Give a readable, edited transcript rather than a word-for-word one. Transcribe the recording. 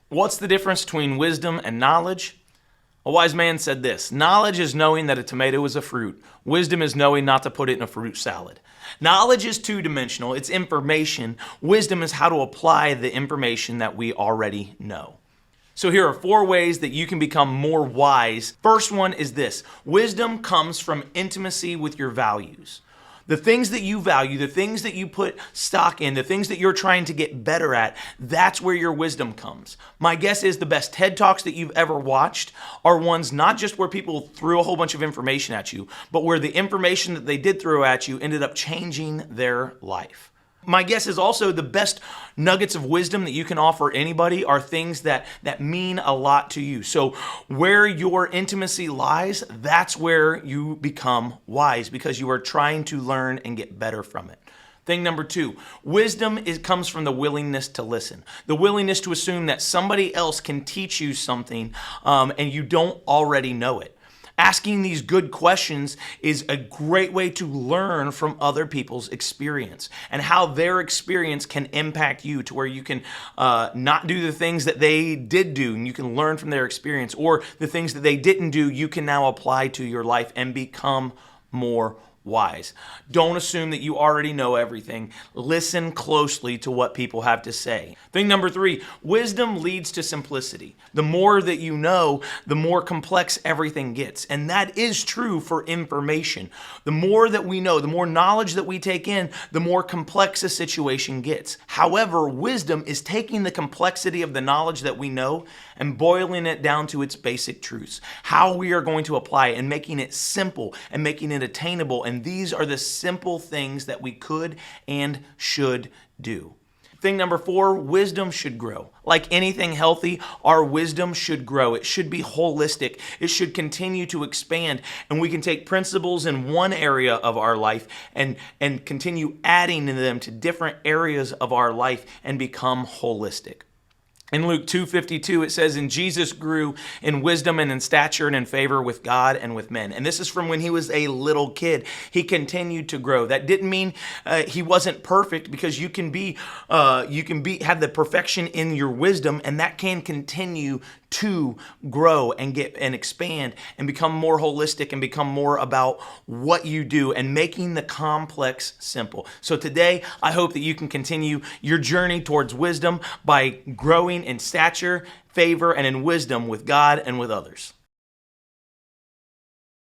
What's the difference between wisdom and knowledge? A wise man said this: knowledge is knowing that a tomato is a fruit. Wisdom is knowing not to put it in a fruit salad. Knowledge is two-dimensional. It's information. Wisdom is how to apply the information that we already know. So here are 4 ways that you can become more wise. First one is this: wisdom comes from intimacy with your values. The things that you value, the things that you put stock in, the things that you're trying to get better at, that's where your wisdom comes. My guess is the best TED Talks that you've ever watched are ones not just where people threw a whole bunch of information at you, but where the information that they did throw at you ended up changing their life. My guess is also the best nuggets of wisdom that you can offer anybody are things that mean a lot to you. So where your intimacy lies, that's where you become wise, because you are trying to learn and get better from it. Thing number 2, wisdom comes from the willingness to listen. The willingness to assume that somebody else can teach you something and you don't already know it. Asking these good questions is a great way to learn from other people's experience and how their experience can impact you to where you can not do the things that they did do, and you can learn from their experience, or the things that they didn't do you can now apply to your life and become more wise. Don't assume that you already know everything. Listen closely to what people have to say. Thing number 3, wisdom leads to simplicity. The more that you know, the more complex everything gets. And that is true for information. The more that we know, the more knowledge that we take in, the more complex a situation gets. However, wisdom is taking the complexity of the knowledge that we know and boiling it down to its basic truths, how we are going to apply it, and making it simple and making it attainable. And these are the simple things that we could and should do. Thing number 4, wisdom should grow. Like anything healthy, our wisdom should grow. It should be holistic. It should continue to expand. And we can take principles in one area of our life and continue adding them to different areas of our life and become holistic. In Luke 2:52, it says, "And Jesus grew in wisdom and in stature and in favor with God and with men." And this is from when he was a little kid. He continued to grow. That didn't mean he wasn't perfect, because you can have the perfection in your wisdom, and that can continue to grow and expand and become more holistic and become more about what you do and making the complex simple. So today, I hope that you can continue your journey towards wisdom by growing in stature, favor, and in wisdom with God and with others.